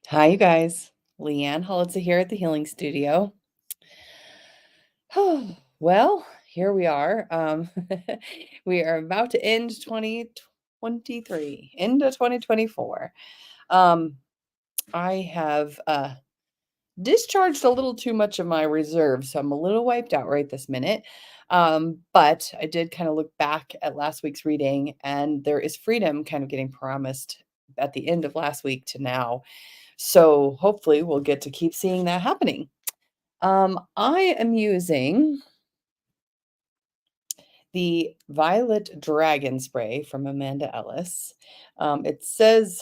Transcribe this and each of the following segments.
Hi, you guys. Leanne Holitza here at the Healing Studio. Well, here we are. We are about to end 2023 into 2024. Um, I have discharged a little too much of my reserve, so I'm a little wiped out right this minute. But I did kind of look back at last week's reading, and there is freedom kind of getting promised at the end of last week to now. So hopefully we'll get to keep seeing that happening. I am using the Violet Dragon Spray from Amanda Ellis. It says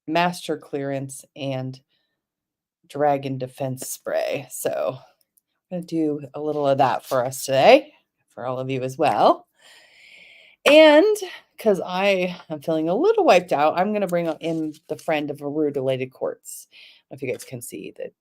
Master Clearance and Dragon Defense Spray. So I'm going to do a little of that for us today, for all of you as well. And because I am feeling a little wiped out, I'm going to bring in the friend of a rutilated quartz. I don't know if you guys can see that.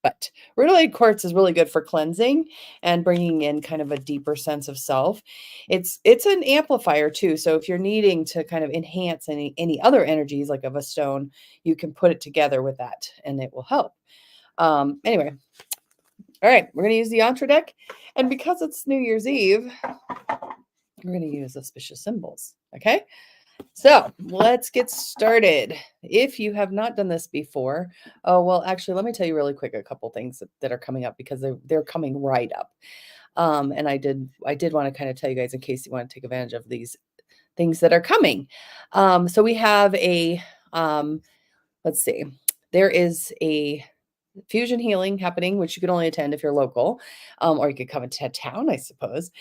But rutilated quartz is really good for cleansing and bringing in kind of a deeper sense of self. It's an amplifier too. So if you're needing to kind of enhance any other energies like of a stone, you can put it together with that and it will help. Anyway, all right, we're going to use the Yantra deck. And because it's New Year's Eve, we're going to use auspicious symbols. Okay. So let's get started. If you have not done this before, oh, well, actually, let me tell you really quick a couple things that are coming up because they're coming right up. And I did want to kind of tell you guys in case you want to take advantage of these things that are coming. So we have let's see, there is a fusion healing happening, which you can only attend if you're local, or you could come into town, I suppose,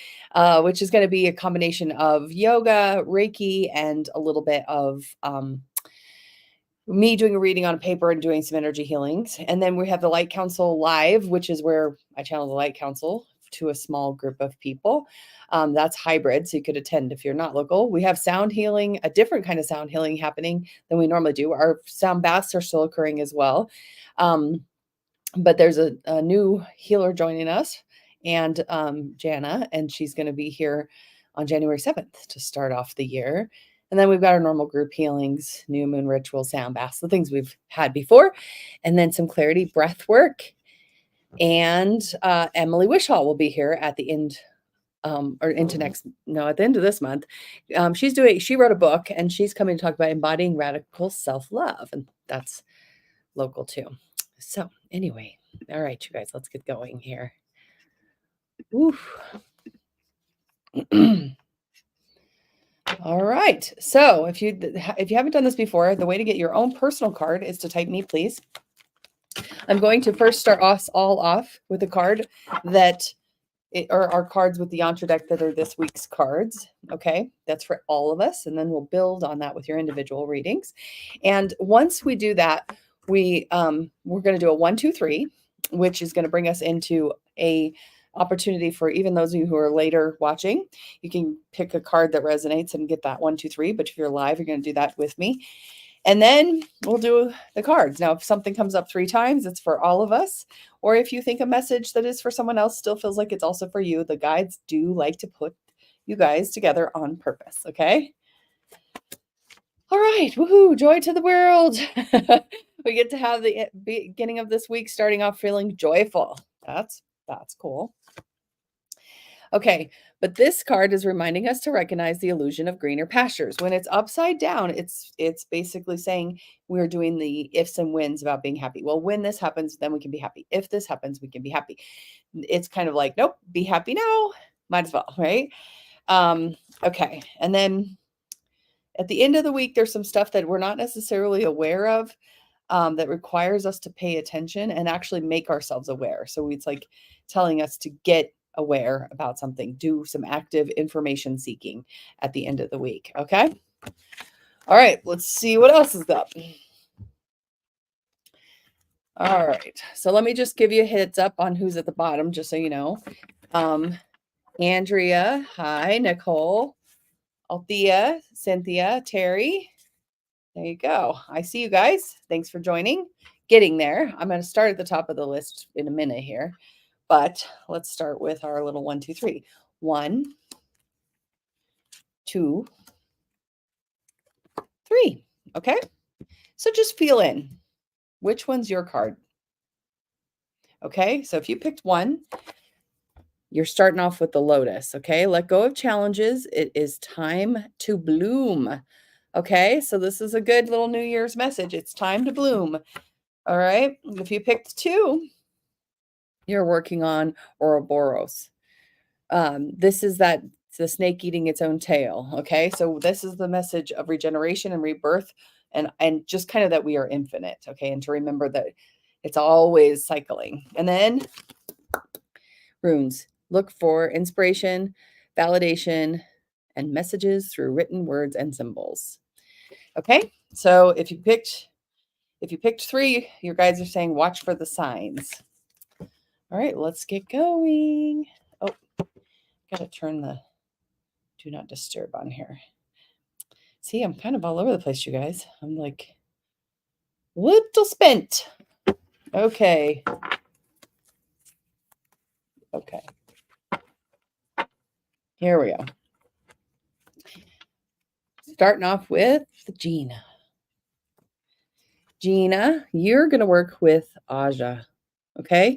which is going to be a combination of yoga, Reiki, and a little bit of me doing a reading on a paper and doing some energy healings. And then we have the Light Council Live, which is where I channel the Light Council to a small group of people. That's hybrid, so you could attend if you're not local. We have sound healing, a different kind of sound healing happening than we normally do. Our sound baths are still occurring as well. But there's a new healer joining us, and Jana, and she's going to be here on January 7th to start off the year. And then we've got our normal group healings, new moon ritual, sound baths, the things we've had before, and then some clarity breath work. And Emily Wishall will be here at the end, or into at the end of this month. She wrote a book, and she's coming to talk about embodying radical self-love, and that's local too. So anyway, all right, you guys, let's get going here. Oof. All right. So if you haven't done this before, the way to get your own personal card is to type me, please. I'm going to first start us all off with a card that are our cards with the Yantra deck that are this week's cards. Okay, that's for all of us, and then we'll build on that with your individual readings. And once we do that, we're going to do a 1, 2, 3, which is going to bring us into a opportunity for even those of you who are later watching. You can pick a card that resonates and get that 1, 2, 3. But if you're live, you're going to do that with me. And then we'll do the cards. Now, if something comes up 3 times, it's for all of us. Or if you think a message that is for someone else still feels like it's also for you, the guides do like to put you guys together on purpose, okay? All right, woohoo, joy to the world. We get to have the beginning of this week starting off feeling joyful. That's cool. Okay, but this card is reminding us to recognize the illusion of greener pastures. When it's upside down, it's basically saying we're doing the ifs and wins about being happy. Well, when this happens, then we can be happy. If this happens, we can be happy. It's kind of like, nope, be happy now. Might as well, right? Okay, and then at the end of the week, there's some stuff that we're not necessarily aware of that requires us to pay attention and actually make ourselves aware. So it's like telling us to get aware about something, do some active information seeking at the end of the week. Okay. All right. Let's see what else is up. All right. So let me just give you a heads up on who's at the bottom, just so you know. Andrea. Hi. Nicole. Althea. Cynthia. Terry. There you go. I see you guys. Thanks for joining. Getting there. I'm going to start at the top of the list in a minute here. But let's start with our little 1, 2, 3. 1, 2, 3. Okay. So just feel in. Which one's your card? Okay, so if you picked one, you're starting off with the Lotus, okay? Let go of challenges. It is time to bloom. Okay, so this is a good little New Year's message. It's time to bloom. All right, if you picked two, you're working on Ouroboros. This is the snake eating its own tail. Okay, so this is the message of regeneration and rebirth, and just kind of that we are infinite. Okay, and to remember that it's always cycling. And then runes. Look for inspiration, validation, and messages through written words and symbols. Okay, so if you picked three, your guides are saying watch for the signs. All right, let's get going. Oh, gotta turn the do not disturb on here. See, I'm kind of all over the place, you guys. I'm like little spent. Okay. Okay. Here we go. Starting off with Gina. Gina, you're going to work with Aja. Okay.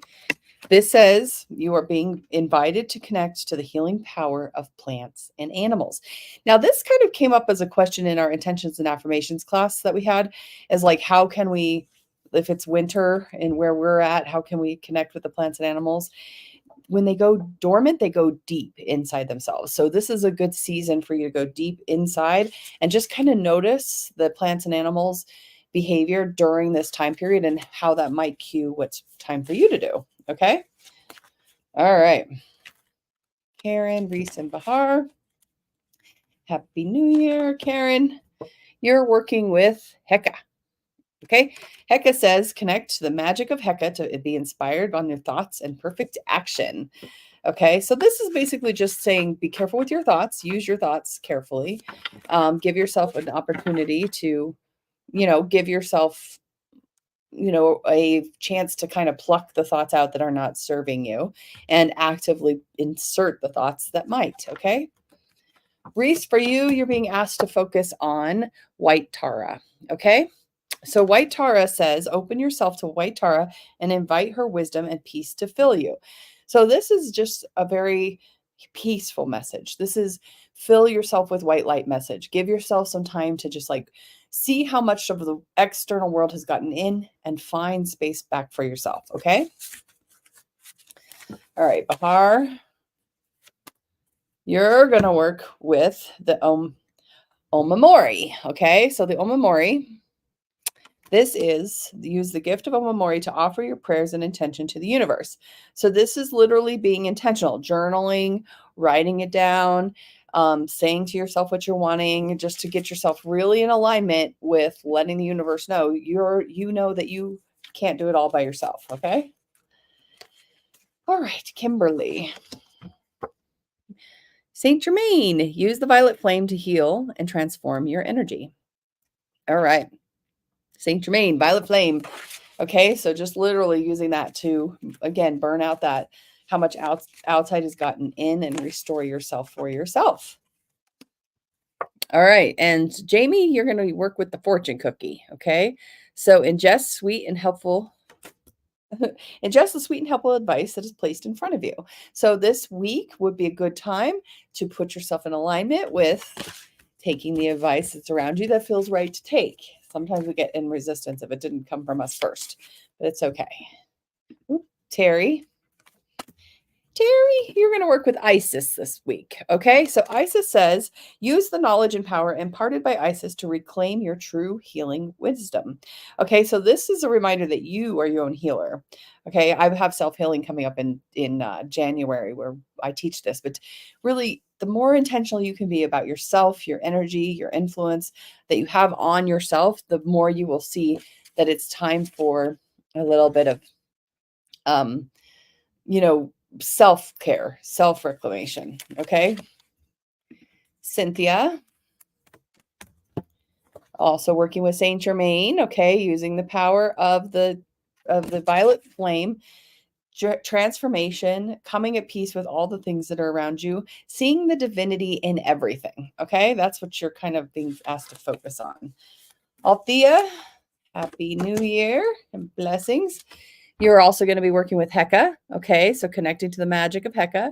This says you are being invited to connect to the healing power of plants and animals. Now, this kind of came up as a question in our intentions and affirmations class that we had, as like, how can we, if it's winter and where we're at, how can we connect with the plants and animals? When they go dormant, they go deep inside themselves. So this is a good season for you to go deep inside and just kind of notice the plants and animals behavior during this time period and how that might cue what's time for you to do. Okay. All right. Karen, Reese, and Bahar. Happy New Year, Karen. You're working with Heka. Okay. Heka says connect to the magic of Heka to be inspired on your thoughts and perfect action. Okay. So this is basically just saying be careful with your thoughts. Use your thoughts carefully. Give yourself an opportunity to, give yourself a chance to kind of pluck the thoughts out that are not serving you and actively insert the thoughts that might. Okay. Reese, for you, you're being asked to focus on White Tara. Okay. So White Tara says, open yourself to White Tara and invite her wisdom and peace to fill you. So this is just a very peaceful message. This is fill yourself with white light message. Give yourself some time to just like see how much of the external world has gotten in and find space back for yourself. Okay. All right, Bahar, you're going to work with the Omamori. Okay. So the Omamori, this is use the gift of Omamori to offer your prayers and intention to the universe. So this is literally being intentional, journaling, writing it down, saying to yourself what you're wanting, just to get yourself really in alignment with letting the universe know that you can't do it all by yourself. Okay. All right, Kimberly. Saint Germain, use the violet flame to heal and transform your energy. All right. Saint Germain, violet flame. Okay, so just literally using that to, again, burn out that how much outside has gotten in and restore yourself for yourself. All right, and Jamie, you're going to work with the fortune cookie. Okay, so ingest sweet and helpful. Ingest the sweet and helpful advice that is placed in front of you. So this week would be a good time to put yourself in alignment with taking the advice that's around you that feels right to take. Sometimes we get in resistance if it didn't come from us first, but it's okay. Ooh, Terry, you're going to work with Isis this week. Okay. So Isis says, use the knowledge and power imparted by Isis to reclaim your true healing wisdom. Okay. So this is a reminder that you are your own healer. Okay. I have self-healing coming up in January where I teach this, but really the more intentional you can be about yourself, your energy, your influence that you have on yourself, the more you will see that it's time for a little bit of, self-care, self-reclamation. Okay. Cynthia, also working with Saint Germain. Okay. Using the power of the violet flame, transformation, coming at peace with all the things that are around you, seeing the divinity in everything. Okay. That's what you're kind of being asked to focus on. Althea, Happy New Year and blessings. You're also going to be working with Heka. Okay, so connecting to the magic of Heka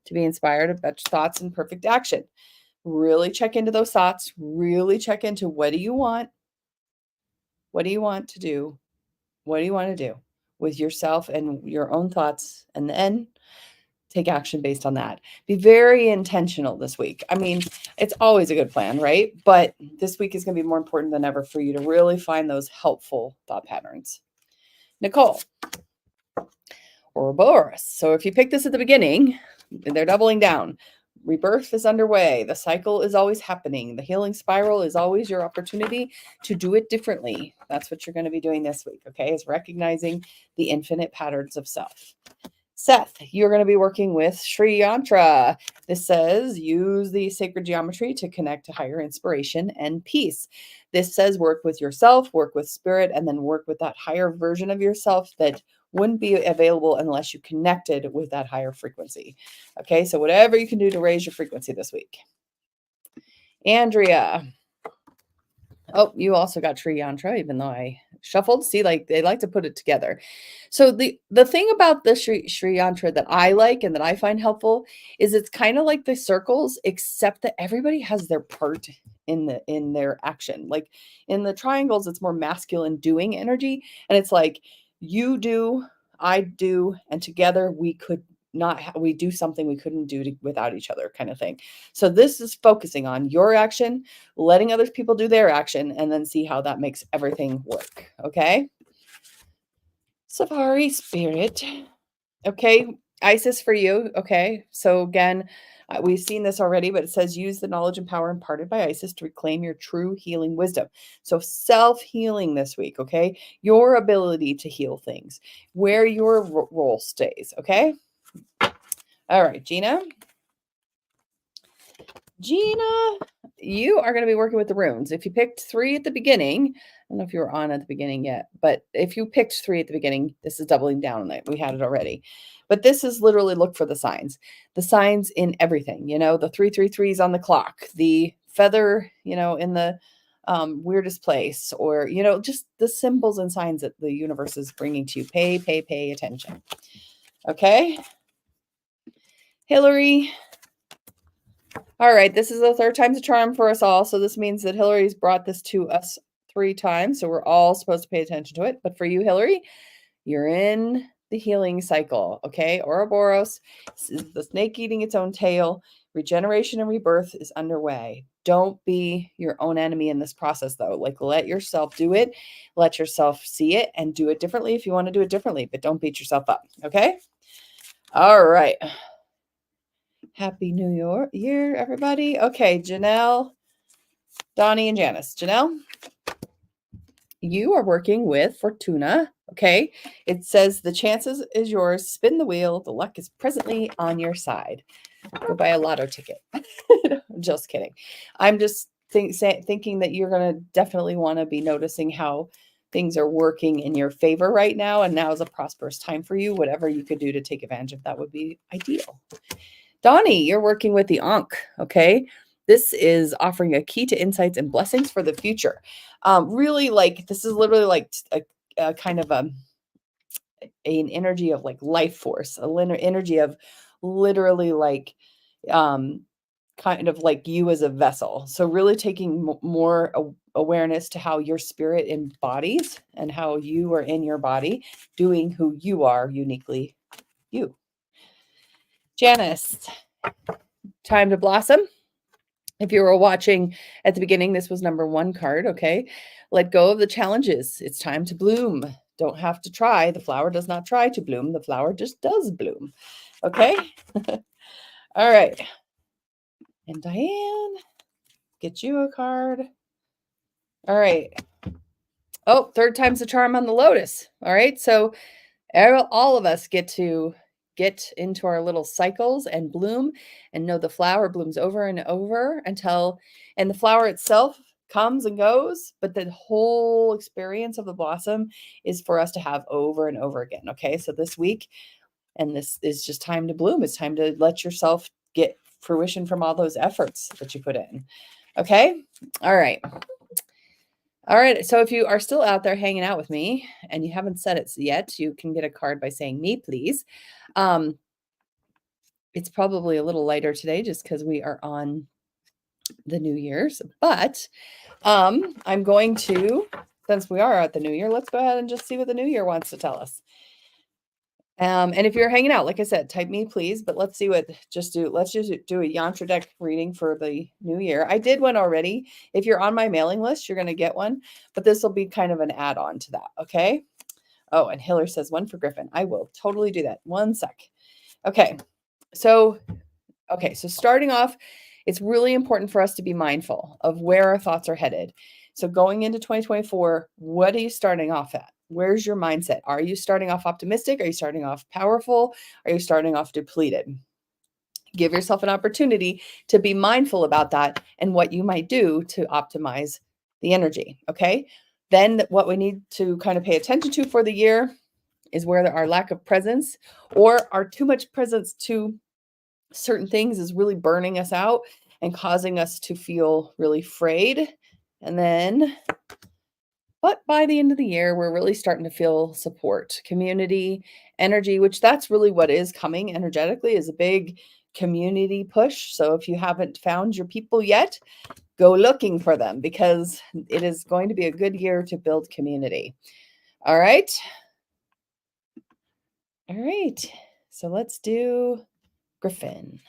to be inspired about thoughts and perfect action. Really check into those thoughts. Really check into what do you want? What do you want to do? What do you want to do with yourself and your own thoughts? And then take action based on that. Be very intentional this week. I mean, it's always a good plan, right? But this week is going to be more important than ever for you to really find those helpful thought patterns. Nicole. Ouroboros. So if you pick this at the beginning, they're doubling down. Rebirth is underway. The cycle is always happening. The healing spiral is always your opportunity to do it differently. That's what you're going to be doing this week, okay? Is recognizing the infinite patterns of self. Seth, you're going to be working with Sri Yantra. This says use the sacred geometry to connect to higher inspiration and peace. This says work with yourself, work with spirit, and then work with that higher version of yourself that wouldn't be available unless you connected with that higher frequency. Okay, so whatever you can do to raise your frequency this week. Andrea. Oh, you also got Sri Yantra, even though I shuffled. See, like they like to put it together. So the thing about the Sri Yantra that I like and that I find helpful is it's kind of like the circles, except that everybody has their part in their action. Like in the triangles, it's more masculine doing energy, and it's like you do, I do, and together we could we do something we couldn't do without each other, kind of thing. So this is focusing on your action, letting other people do their action, and then see how that makes everything work. Okay. Safari Spirit. Okay. Isis for you. Okay. So again, we've seen this already, but it says use the knowledge and power imparted by Isis to reclaim your true healing wisdom. So self-healing this week. Okay. Your ability to heal things, where your role stays. Okay. All right, Gina. Gina, you are going to be working with the runes. If you picked 3 at the beginning, I don't know if you were on at the beginning yet, but if you picked 3 at the beginning, this is doubling down on it. We had it already. But this is literally look for the signs in everything, the 333s on the clock, the feather, in the weirdest place, or, just the symbols and signs that the universe is bringing to you. Pay attention. Okay. Hillary. All right, this is the 3rd time's a charm for us all. So this means that Hillary's brought this to us 3 times. So we're all supposed to pay attention to it. But for you, Hillary, you're in the healing cycle. Okay, Ouroboros is the snake eating its own tail. Regeneration and rebirth is underway. Don't be your own enemy in this process, though. Like, let yourself do it. Let yourself see it and do it differently if you want to do it differently. But don't beat yourself up. Okay? All right. Happy New Year, everybody. Okay, Janelle, Donnie, and Janice. Janelle, you are working with Fortuna. Okay, it says the chances is yours. Spin the wheel. The luck is presently on your side. Go buy a lotto ticket. Just kidding. I'm just thinking that you're going to definitely want to be noticing how things are working in your favor right now. And now is a prosperous time for you. Whatever you could do to take advantage of that would be ideal. Donnie, you're working with the Ankh, okay? This is offering a key to insights and blessings for the future. Really, like, this is literally like a kind of an energy of like life force, energy of literally like kind of like you as a vessel. So really taking more awareness to how your spirit embodies and how you are in your body, doing who you are uniquely you. Janice, time to blossom. If you were watching at the beginning, this was number 1 card, okay? Let go of the challenges. It's time to bloom. Don't have to try. The flower does not try to bloom. The flower just does bloom, okay? All right. And Diane, get you a card. All right. Oh, 3rd time's the charm on the lotus. All right. So all of us get to get into our little cycles and bloom and know the flower blooms over and over and the flower itself comes and goes, but the whole experience of the blossom is for us to have over and over again. Okay. So this week, and this is just time to bloom. It's time to let yourself get fruition from all those efforts that you put in. Okay. All right. All right. So if you are still out there hanging out with me and you haven't said it yet, you can get a card by saying me, please. It's probably a little lighter today just because we are on the New Year's, but I'm going to, since we are at the New Year, let's go ahead and just see what the New Year wants to tell us. And if you're hanging out, like I said, type me please, but let's see what, let's just do a yantra deck reading for the new year. I did one already. If you're on my mailing list, you're going to get one, but this will be kind of an add-on to that. Okay. Oh, and Hiller says one for Griffin. I will totally do that. One sec. Okay. So starting off, it's really important for us to be mindful of where our thoughts are headed. So going into 2024, what are you starting off at? Where's your mindset? Are you starting off optimistic? Are you starting off powerful? Are you starting off depleted? Give yourself an opportunity to be mindful about that and what you might do to optimize the energy. Okay. Then what we need to kind of pay attention to for the year is where our lack of presence or our too much presence to certain things is really burning us out and causing us to feel really frayed. And then, but by the end of the year, we're really starting to feel support, community, energy, which that's really what is coming energetically is a big community push. So if you haven't found your people yet, go looking for them because it is going to be a good year to build community. All right. All right. So let's do Griffin.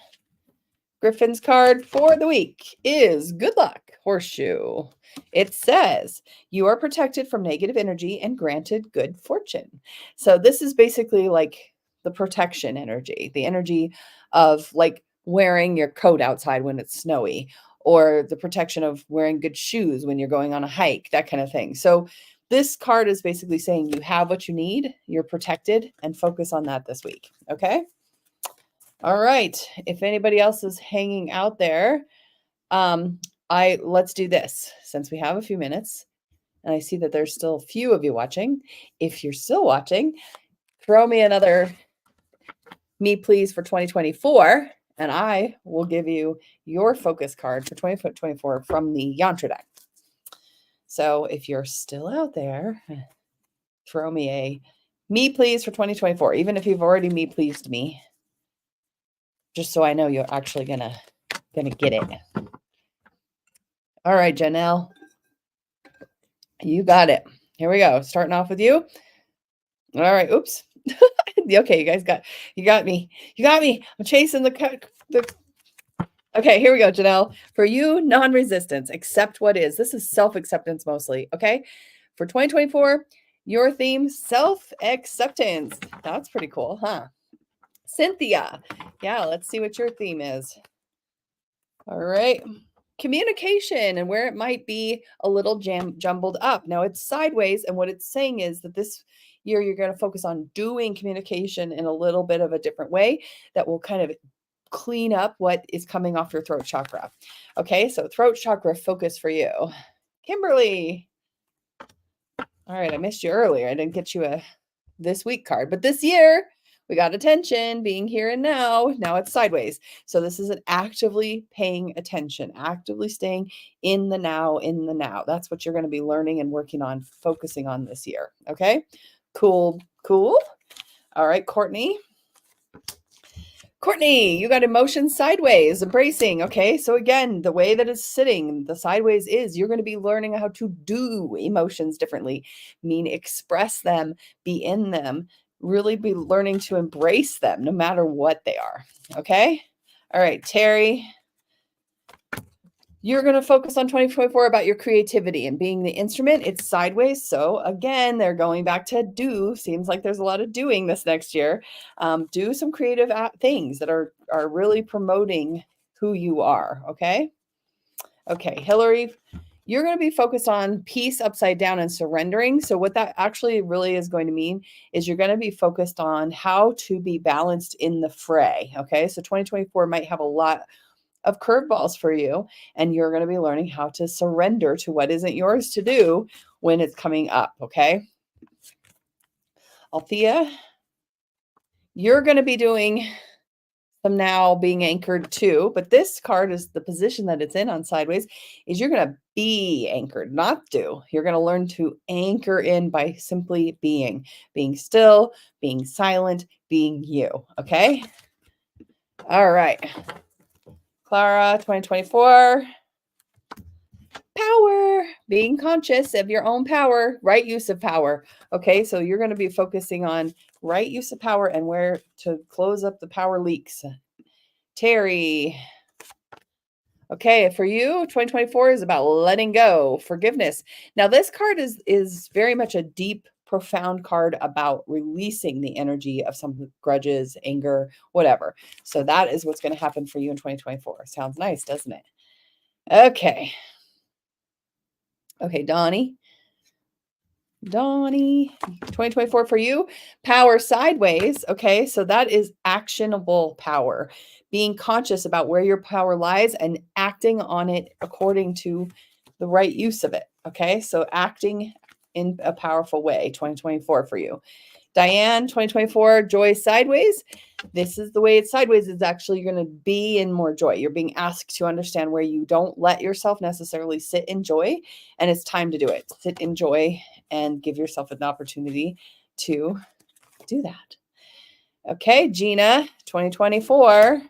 Griffin's card for the week is Good Luck Horseshoe. It says, you are protected from negative energy and granted good fortune. So this is basically like the protection energy, the energy of like wearing your coat outside when it's snowy, or the protection of wearing good shoes when you're going on a hike, that kind of thing. So this card is basically saying you have what you need, you're protected, and focus on that this week. Okay. All right. If anybody else is hanging out there, let's do this since we have a few minutes and I see that there's still a few of you watching. If you're still watching, throw me another me please for 2024 and I will give you your focus card for 2024 from the Yantra deck. So if you're still out there, throw me a me please for 2024, even if you've already me pleased me. Just so I know you're actually gonna get it. All right, Janelle. You got it. Here we go. Starting off with you. All right. Oops. Okay, you guys you got me. You got me. I'm chasing the Okay, here we go, Janelle. For you, non-resistance. Accept what is. This is self-acceptance mostly. Okay. For 2024, your theme, self-acceptance. That's pretty cool, huh? Cynthia. Yeah, let's see what your theme is. All right. Communication and where it might be a little jumbled up. Now it's sideways, and what it's saying is that this year you're going to focus on doing communication in a little bit of a different way that will kind of clean up what is coming off your throat chakra. Okay, so throat chakra focus for you. Kimberly. All right, I missed you earlier. I didn't get you a this week card, but this year we got attention, being here and now. Now it's sideways. So this is an actively paying attention, actively staying in the now, in the now. That's what you're going to be learning and working on, focusing on this year. Okay, cool. All right, Courtney. Courtney, you got emotion sideways, embracing. Okay, so again, the way that it's sitting, the sideways is you're going to be learning how to do emotions differently, mean express them, be in them, really be learning to embrace them no matter what they are. Okay, all right, Terry. You're going to focus on 2024 about your creativity and being the instrument. It's sideways. So again, they're going back to do. Seems like there's a lot of doing this next year. Do some creative things that are really promoting who you are. Okay. Okay. Hillary, you're going to be focused on peace upside down and surrendering. So what that actually really is going to mean is you're going to be focused on how to be balanced in the fray. Okay. So 2024 might have a lot of curveballs for you, and you're going to be learning how to surrender to what isn't yours to do when it's coming up. Okay. Althea, you're going to be doing some now being anchored too, but this card is the position that it's in on sideways is you're going to be anchored, not do. You're going to learn to anchor in by simply being still, being silent, being you. Okay. All right. Clara, 2024. Power, being conscious of your own power, right use of power. Okay, so you're going to be focusing on right use of power and where to close up the power leaks. Terry. Okay, for you, 2024 is about letting go, forgiveness. Now, this card is very much a deep, profound card about releasing the energy of some grudges, anger, whatever. So that is what's going to happen for you in 2024. Sounds nice, doesn't it? Okay. Okay, Donnie, 2024 for you, power sideways. Okay, so that is actionable power, being conscious about where your power lies and acting on it according to the right use of it. Okay, so acting in a powerful way, 2024 for you. Diane, 2024, joy sideways. This is the way it's sideways. It's actually going to be in more joy. You're being asked to understand where you don't let yourself necessarily sit in joy, and it's time to do it. Sit in joy and give yourself an opportunity to do that. Okay, Gina, 2024,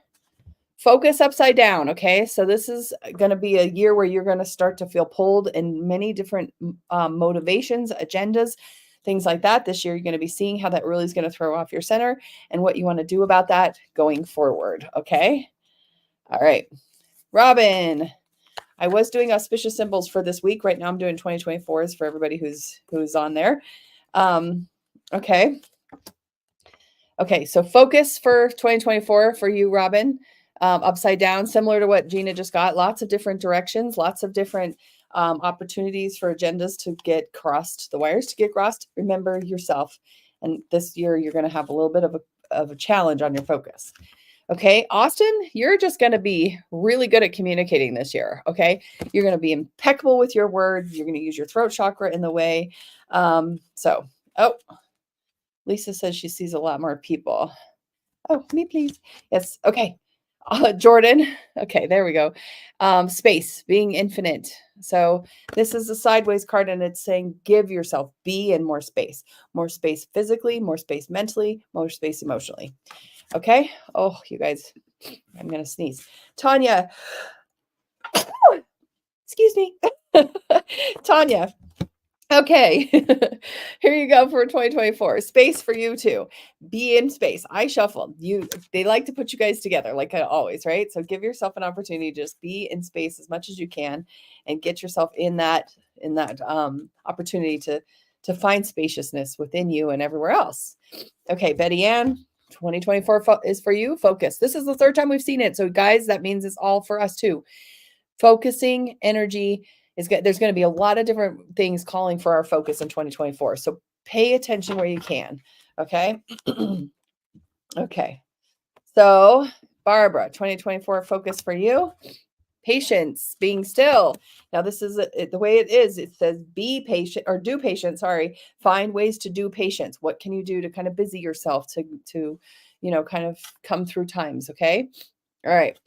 focus upside down. Okay, so this is going to be a year where you're going to start to feel pulled in many different motivations, agendas, things like that. This year, you're going to be seeing how that really is going to throw off your center and what you want to do about that going forward. Okay. All right. Robin, I was doing auspicious symbols for this week. Right now, I'm doing 2024s for everybody who's on there. Okay. Okay. So focus for 2024 for you, Robin. Upside down, similar to what Gina just got. Lots of different directions, lots of different opportunities for agendas to get crossed, the wires to get crossed. Remember yourself. And this year, you're going to have a little bit of a challenge on your focus. Okay, Austin, you're just going to be really good at communicating this year. Okay, you're going to be impeccable with your words. You're going to use your throat chakra in the way. Lisa says she sees a lot more people. Oh, me, please. Yes. Okay. Jordan. Okay, there we go. Space, being infinite. So this is a sideways card, and it's saying give yourself, be in more space physically, more space mentally, more space emotionally. Okay. Oh, you guys, I'm going to sneeze. Tanya. Excuse me. Tanya. Okay, here you go for 2024. Space for you too. Be in space. I shuffled. They like to put you guys together, like I always, right? So give yourself an opportunity to just be in space as much as you can, and get yourself in that opportunity to find spaciousness within you and everywhere else. Okay, Betty Ann, 2024 is for you. Focus. This is the third time we've seen it, so guys, that means it's all for us too. Focusing energy. There's going to be a lot of different things calling for our focus in 2024. So pay attention where you can. Okay. Okay. So Barbara, 2024 focus for you. Patience, being still. Now this is the way it is. It says be patient or do patience. Sorry. Find ways to do patience. What can you do to kind of busy yourself to kind of come through times. Okay. All right.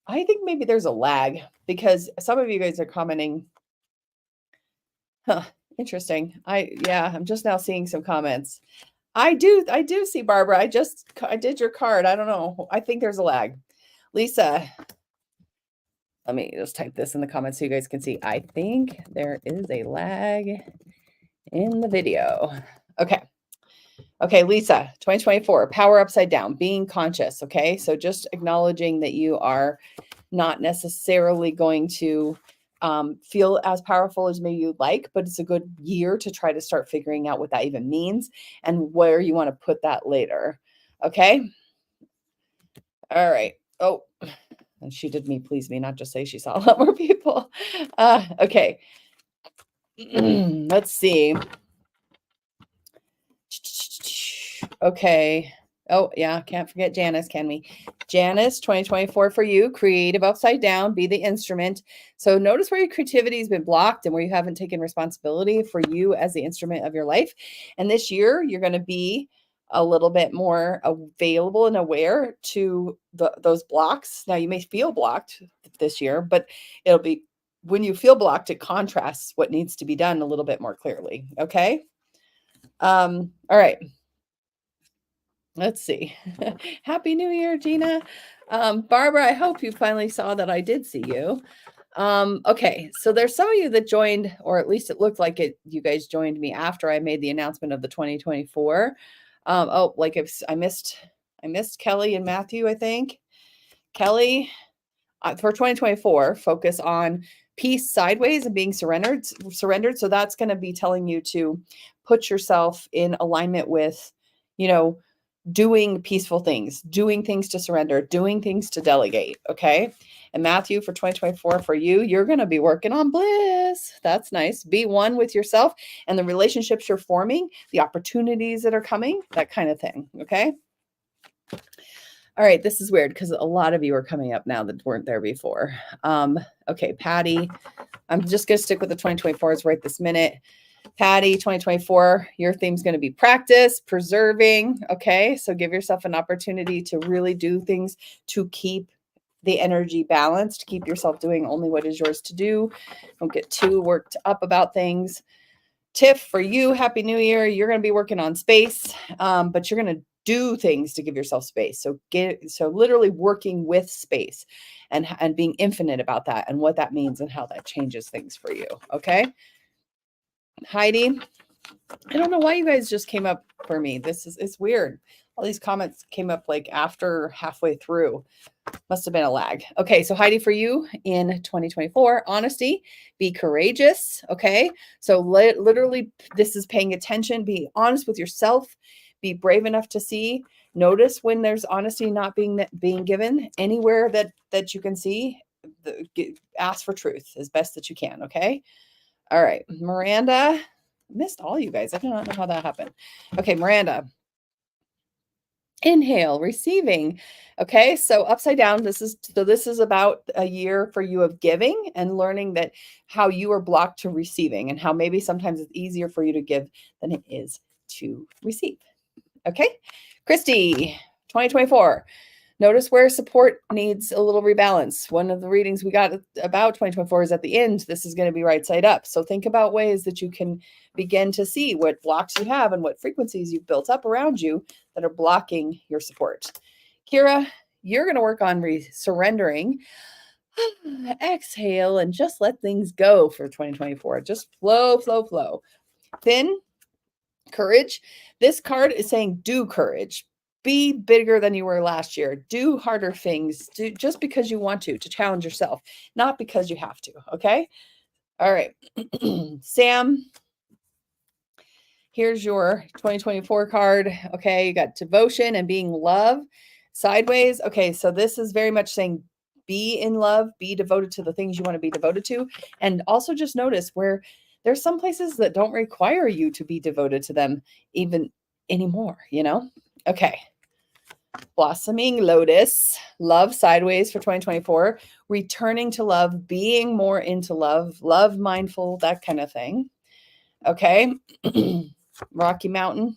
I think maybe there's a lag because some of you guys are commenting. Huh, interesting. I'm just now seeing some comments. I do see Barbara. I did your card. I don't know. I think there's a lag. Lisa, let me just type this in the comments so you guys can see. I think there is a lag in the video. Okay. Okay, Lisa, 2024, power upside down, being conscious. Okay. So just acknowledging that you are not necessarily going to feel as powerful as maybe you'd like, but it's a good year to try to start figuring out what that even means and where you want to put that later. Okay. All right. Oh, and she did me, please me, not just say she saw a lot more people. Okay. Let's see. Okay. Oh, yeah. Can't forget Janice, can we? Janice, 2024 for you. Creative upside down. Be the instrument. So notice where your creativity has been blocked and where you haven't taken responsibility for you as the instrument of your life. And this year, you're going to be a little bit more available and aware to those blocks. Now, you may feel blocked this year, but it'll be when you feel blocked, it contrasts what needs to be done a little bit more clearly. Okay. All right. Let's see. Happy New Year, Gina. Barbara, I hope you finally saw that I did see you. Okay, so there's some of you that joined, or at least it looked like it. You guys joined me after I made the announcement of the 2024. Oh, like if I missed Kelly and Matthew, I think. Kelly, for 2024, focus on peace sideways and being surrendered. So that's going to be telling you to put yourself in alignment with, you know, doing peaceful things, doing things to surrender, doing things to delegate. Okay. And Matthew, for 2024, for you, you're going to be working on bliss. That's nice. Be one with yourself and the relationships you're forming, the opportunities that are coming, that kind of thing. Okay. All right. This is weird because a lot of you are coming up now that weren't there before. Okay. Patty, I'm just going to stick with the 2024s right this minute. Patty, 2024, your theme's going to be practice, preserving. Okay. So give yourself an opportunity to really do things to keep the energy balanced, keep yourself doing only what is yours to do. Don't get too worked up about things. Tiff, for you, Happy New Year. You're going to be working on space, but you're going to do things to give yourself space. So literally working with space and being infinite about that and what that means and how that changes things for you. Okay. Heidi, I don't know why you guys just came up for me. It's weird. All these comments came up like after halfway through. Must have been a lag. Okay, so Heidi, for you in 2024, honesty, be courageous. Okay, so literally, this is paying attention, be honest with yourself, be brave enough to see, notice when there's honesty not being given anywhere that you can see. Ask for truth as best that you can. Okay. All right, Miranda, missed all you guys. I do not know how that happened. Okay, Miranda. Inhale, receiving. Okay, so upside down, this is about a year for you of giving and learning that how you are blocked to receiving and how maybe sometimes it's easier for you to give than it is to receive. Okay, Christy, 2024. Notice where support needs a little rebalance. One of the readings we got about 2024 is at the end. This is going to be right side up. So think about ways that you can begin to see what blocks you have and what frequencies you've built up around you that are blocking your support. Kira, you're going to work on surrendering. Exhale and just let things go for 2024. Just flow, flow, flow. Then courage. This card is saying do courage. Be bigger than you were last year. Do harder things just because you want to challenge yourself, not because you have to. Okay. All right. Sam, here's your 2024 card. Okay. You got devotion and being love sideways. Okay. So this is very much saying be in love, be devoted to the things you want to be devoted to. And also just notice where there's some places that don't require you to be devoted to them even anymore, Okay. Blossoming lotus, love sideways for 2024, returning to love, being more into love mindful, that kind of thing. Okay. Rocky Mountain,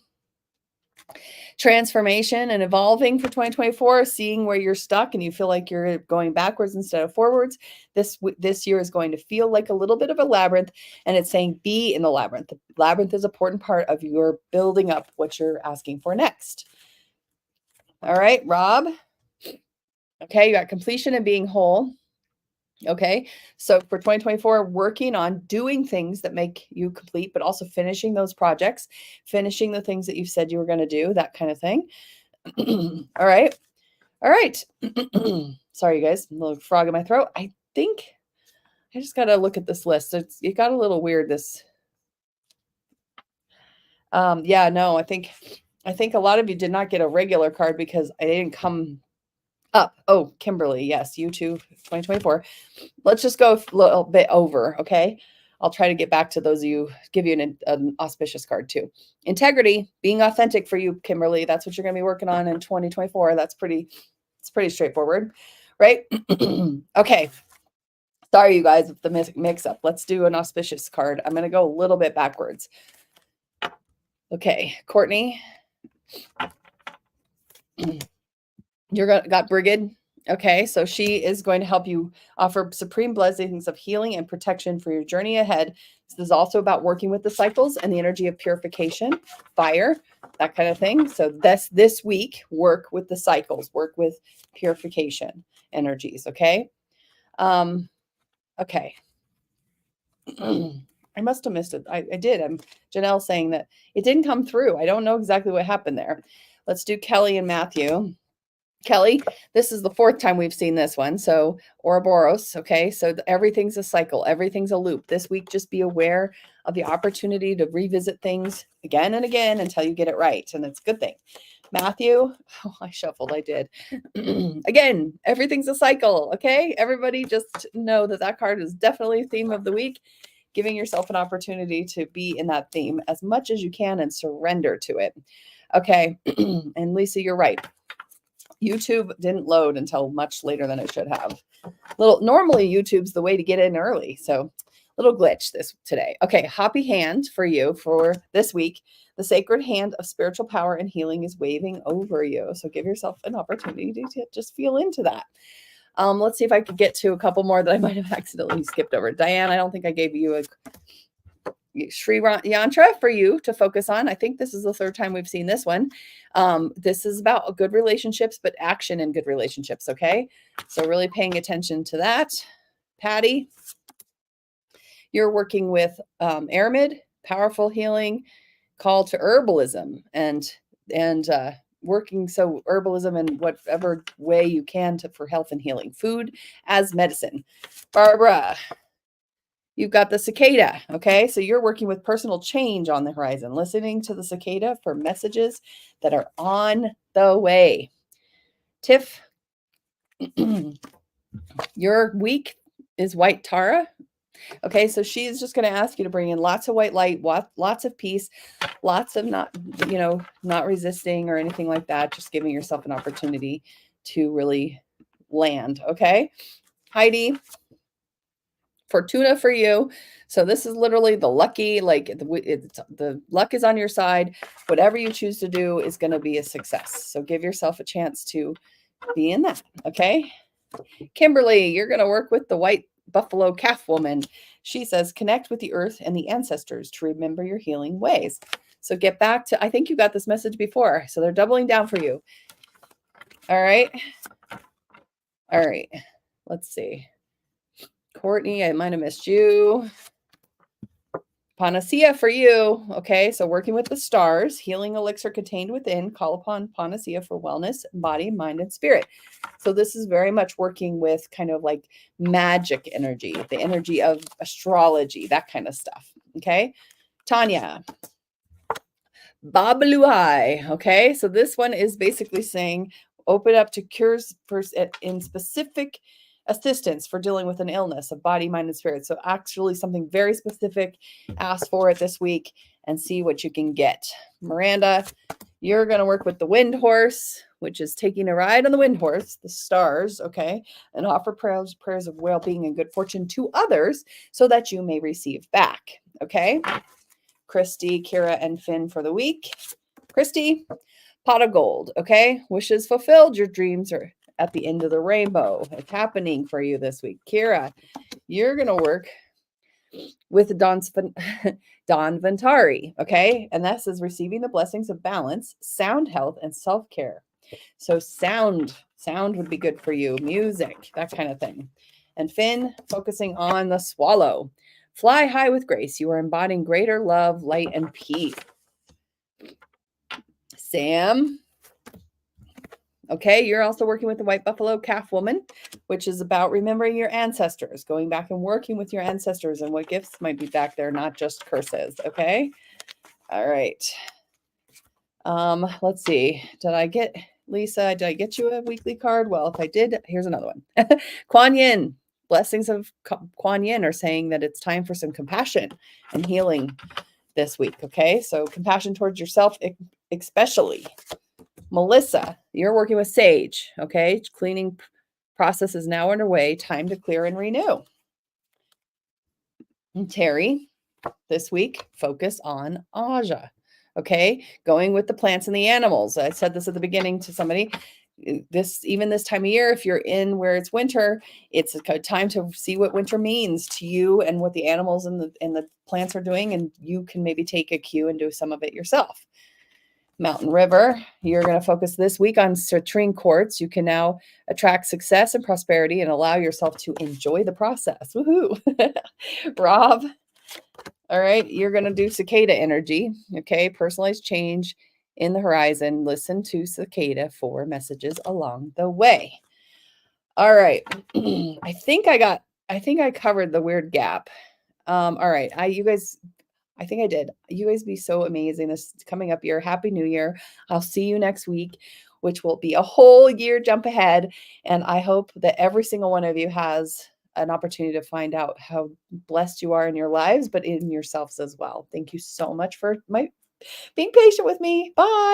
transformation and evolving for 2024, seeing where you're stuck and you feel like you're going backwards instead of forwards. This year is going to feel like a little bit of a labyrinth, and it's saying be in the labyrinth. The labyrinth is an important part of your building up what you're asking for next. All right, Rob. Okay, you got completion and being whole. Okay, so for 2024, working on doing things that make you complete, but also finishing those projects, finishing the things that you've said you were going to do, that kind of thing. All right. All right. Sorry, you guys, a little frog in my throat. I think I just got to look at this list. It got a little weird. Yeah, no, I think a lot of you did not get a regular card because I didn't come up. Oh, Kimberly, yes, you too, 2024. Let's just go a little bit over, okay? I'll try to get back to those of you, give you an auspicious card too. Integrity, being authentic for you, Kimberly. That's what you're going to be working on in 2024. It's pretty straightforward, right? Okay. Sorry, you guys, with the mix up. Let's do an auspicious card. I'm going to go a little bit backwards. Okay, Courtney, Got Brigid. Okay, so she is going to help you offer supreme blessings of healing and protection for your journey ahead. This is also about working with the cycles and the energy of purification, fire, that kind of thing. So this week, work with the cycles, work with purification energies. Okay. Okay. I must have missed it. I did. I'm Janelle saying that it didn't come through. I don't know exactly what happened there. Let's do Kelly and Matthew. Kelly, this is the fourth time we've seen this one. So Ouroboros, okay? So everything's a cycle. Everything's a loop. This week, just be aware of the opportunity to revisit things again and again until you get it right. And that's a good thing. Matthew, oh, I shuffled. I did. Again, everything's a cycle, okay? Everybody just know that that card is definitely a theme of the week. Giving yourself an opportunity to be in that theme as much as you can and surrender to it. Okay. And Lisa, you're right. YouTube didn't load until much later than it should have. Normally YouTube's the way to get in early. So little glitch today. Okay. Happy hand for you for this week. The sacred hand of spiritual power and healing is waving over you. So give yourself an opportunity to just feel into that. Let's see if I could get to a couple more that I might have accidentally skipped over. Diane, I don't think I gave you a Sri Yantra for you to focus on. I think this is the third time we've seen this one. This is about good relationships, but action in good relationships. Okay. So really paying attention to that. Patty, you're working with Aramid, powerful healing, call to herbalism and working. So herbalism in whatever way you can for health and healing, food as medicine. Barbara, you've got the cicada. Okay. So you're working with personal change on the horizon, listening to the cicada for messages that are on the way. Tiff, your week is white Tara. Okay. So she's just going to ask you to bring in lots of white light, lots of peace, lots of not resisting or anything like that. Just giving yourself an opportunity to really land. Okay. Heidi, Fortuna for you. So this is literally the lucky, the luck is on your side. Whatever you choose to do is going to be a success. So give yourself a chance to be in that. Okay. Kimberly, you're going to work with the white buffalo calf woman. She says, connect with the earth and the ancestors to remember your healing ways. So get back to, I think you got this message before. So they're doubling down for you. All right. All right. Let's see. Courtney, I might have missed you. Panacea for you. Okay, so working with the stars, healing elixir contained within, call upon Panacea for wellness, body, mind, and spirit. So this is very much working with kind of like magic energy, the energy of astrology, that kind of stuff. Okay, Tanya. Babaluhai. Okay, so this one is basically saying open up to cures in specific assistance for dealing with an illness of body, mind, and spirit. So actually something very specific, ask for it this week and see what you can get. Miranda, you're going to work with the wind horse, which is taking a ride on the wind horse, the stars, okay, and offer prayers of well-being and good fortune to others so that you may receive back, okay? Christy, Kira, and Finn for the week. Christy, pot of gold, okay? Wishes fulfilled, your dreams are at the end of the rainbow. It's happening for you this week. Kira, you're going to work with Don Ventari, okay? And this is receiving the blessings of balance, sound health, and self-care. So sound would be good for you. Music, that kind of thing. And Finn, focusing on the swallow. Fly high with grace. You are embodying greater love, light, and peace. Sam, okay, you're also working with the white buffalo calf woman, which is about remembering your ancestors, going back and working with your ancestors and what gifts might be back there, not just curses, okay? All right. Let's see. Lisa, did I get you a weekly card? Well, if I did, here's another one. Kuan Yin. Blessings of Kuan Yin are saying that it's time for some compassion and healing this week, okay? So compassion towards yourself, especially. Melissa, you're working with Sage, okay? Cleaning process is now underway. Time to clear and renew. And Terry, this week, focus on Aja, Okay. Going with the plants and the animals. I said this at the beginning to somebody. Even this time of year, if you're in where it's winter, it's a time to see what winter means to you and what the animals and the plants are doing, and you can maybe take a cue and do some of it yourself. Mountain River, you're going to focus this week on citrine quartz. You can now attract success and prosperity and allow yourself to enjoy the process. Woohoo! Rob, all right, you're going to do cicada energy. Okay, personalized change in the horizon. Listen to cicada for messages along the way. All right, I think I covered the weird gap. All right, I think I did. You guys be so amazing. This is coming up year. Happy New Year. I'll see you next week, which will be a whole year jump ahead. And I hope that every single one of you has an opportunity to find out how blessed you are in your lives, but in yourselves as well. Thank you so much for being patient with me. Bye.